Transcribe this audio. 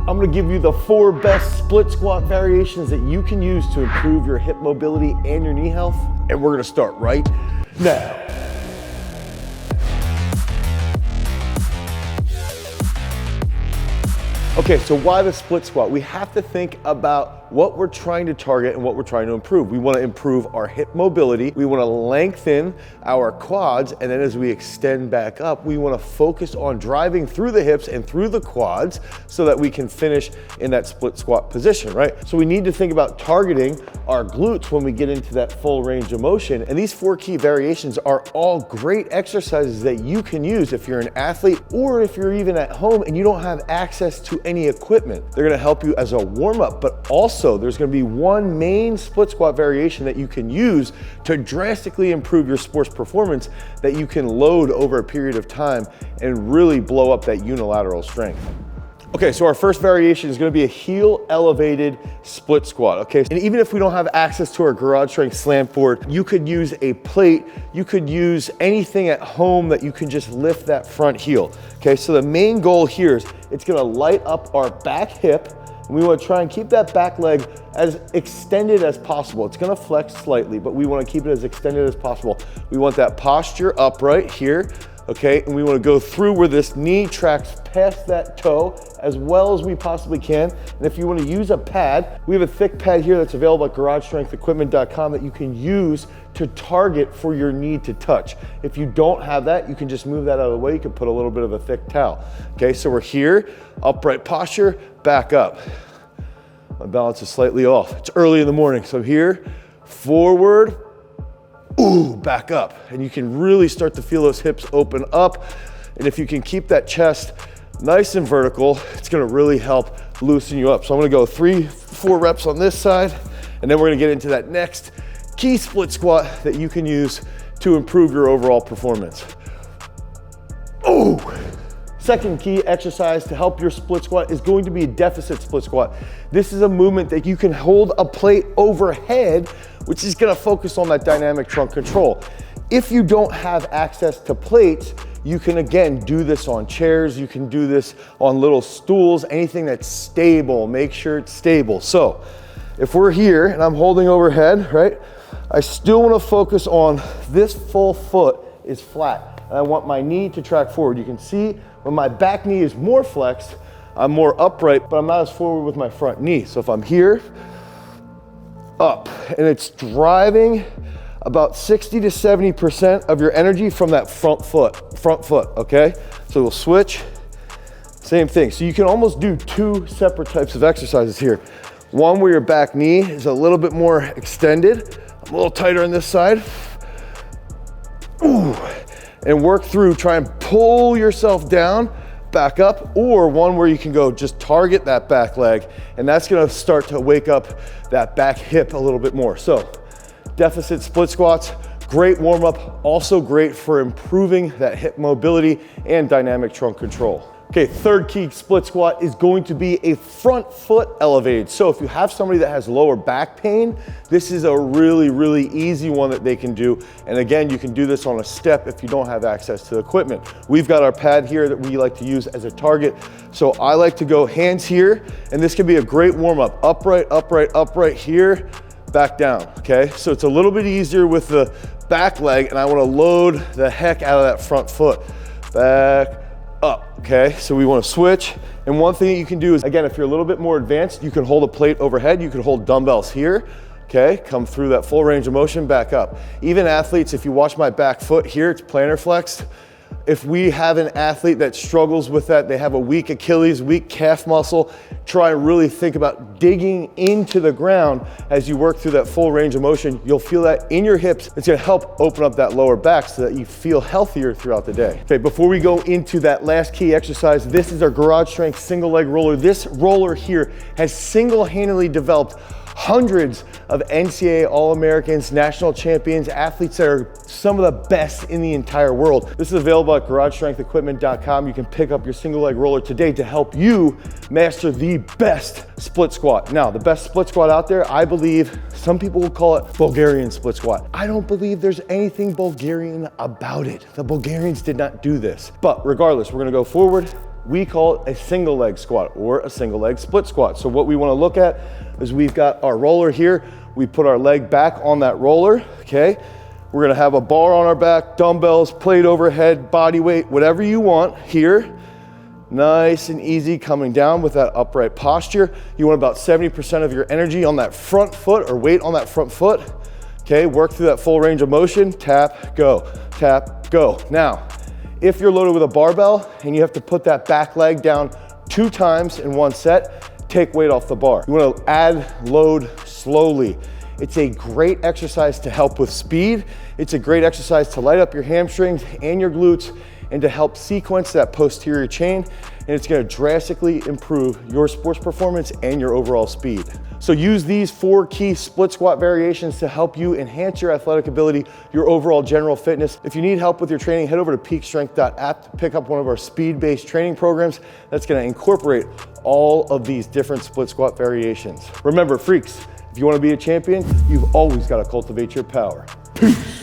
I'm gonna give you the 4 best split squat variations that you can use to improve your hip mobility and your knee health. And we're gonna start right now. Okay, so why the split squat? We have to think about what we're trying to target and what we're trying to improve. We want to improve our hip mobility. We want to lengthen our quads. And then as we extend back up, we want to focus on driving through the hips and through the quads so that we can finish in that split squat position, right? So we need to think about targeting our glutes when we get into that full range of motion. And these 4 key variations are all great exercises that you can use if you're an athlete or if you're even at home and you don't have access to any equipment. They're gonna help you as a warm-up, but also there's gonna be one main split squat variation that you can use to drastically improve your sports performance that you can load over a period of time and really blow up that unilateral strength. Okay, so our first variation is gonna be a heel elevated split squat, okay? And even if we don't have access to our garage strength slant board, you could use a plate, you could use anything at home that you can just lift that front heel, okay? So the main goal here is it's gonna light up our back hip, and we wanna try and keep that back leg as extended as possible. It's gonna flex slightly, but we wanna keep it as extended as possible. We want that posture upright here, okay? And we wanna go through where this knee tracks past that toe as well as we possibly can. And if you wanna use a pad, we have a thick pad here that's available at garagestrengthequipment.com that you can use to target for your knee to touch. If you don't have that, you can just move that out of the way. You can put a little bit of a thick towel. Okay, so we're here, upright posture, back up. My balance is slightly off. It's early in the morning, so here, forward, ooh, back up. And you can really start to feel those hips open up. And if you can keep that chest nice and vertical, it's gonna really help loosen you up. So I'm gonna go 3-4 reps on this side, and then we're gonna get into that next key split squat that you can use to improve your overall performance. Ooh. Second key exercise to help your split squat is going to be a deficit split squat. This is a movement that you can hold a plate overhead, which is gonna focus on that dynamic trunk control. If you don't have access to plates, you can again do this on chairs, you can do this on little stools, anything that's stable, make sure it's stable. So if we're here and I'm holding overhead, right? I still wanna focus on this full foot is flat. And I want my knee to track forward. You can see when my back knee is more flexed, I'm more upright, but I'm not as forward with my front knee. So if I'm here, up, and it's driving about 60 to 70% of your energy from that front foot, okay? So we'll switch, same thing. So you can almost do 2 separate types of exercises here. One where your back knee is a little bit more extended. I'm a little tighter on this side. Ooh. And work through, try and pull yourself down, back up, or one where you can go just target that back leg, and that's gonna start to wake up that back hip a little bit more. So deficit split squats, great warm up, also great for improving that hip mobility and dynamic trunk control. Okay, third key split squat is going to be a front foot elevated. So if you have somebody that has lower back pain, this is a really, really easy one that they can do. And again, you can do this on a step if you don't have access to equipment. We've got our pad here that we like to use as a target. So I like to go hands here, and this can be a great warm up. Upright, upright, upright here, back down, okay? So it's a little bit easier with the back leg, and I wanna load the heck out of that front foot. Back, up, okay? So we wanna switch. And one thing that you can do is, again, if you're a little bit more advanced, you can hold a plate overhead, you can hold dumbbells here, okay? Come through that full range of motion, back up. Even athletes, if you watch my back foot here, it's plantar flexed. If we have an athlete that struggles with that, they have a weak Achilles, weak calf muscle, try and really think about digging into the ground as you work through that full range of motion. You'll feel that in your hips. It's gonna help open up that lower back so that you feel healthier throughout the day. Okay, before we go into that last key exercise, this is our garage strength single leg roller. This roller here has single-handedly developed hundreds of NCAA All-Americans, national champions, athletes that are some of the best in the entire world. This is available at garagestrengthequipment.com. You can pick up your single leg roller today to help you master the best split squat. Now, the best split squat out there, I believe, some people will call it Bulgarian split squat. I don't believe there's anything Bulgarian about it. The Bulgarians did not do this. But regardless, we're gonna go forward, We call it a single leg squat or a single leg split squat. So what we want to look at is we've got our roller here. We put our leg back on that roller, okay? We're gonna have a bar on our back, dumbbells, plate overhead, body weight, whatever you want here. Nice and easy coming down with that upright posture. You want about 70% of your energy on that front foot or weight on that front foot. Okay, work through that full range of motion. Tap, go, tap, go. Now, if you're loaded with a barbell and you have to put that back leg down 2 times in 1 set, take weight off the bar. You want to add load slowly. It's a great exercise to help with speed. It's a great exercise to light up your hamstrings and your glutes and to help sequence that posterior chain, and it's gonna drastically improve your sports performance and your overall speed. So use these 4 key split squat variations to help you enhance your athletic ability, your overall general fitness. If you need help with your training, head over to peakstrength.app to pick up one of our speed-based training programs that's gonna incorporate all of these different split squat variations. Remember, freaks, if you wanna be a champion, you've always gotta cultivate your power. Peace.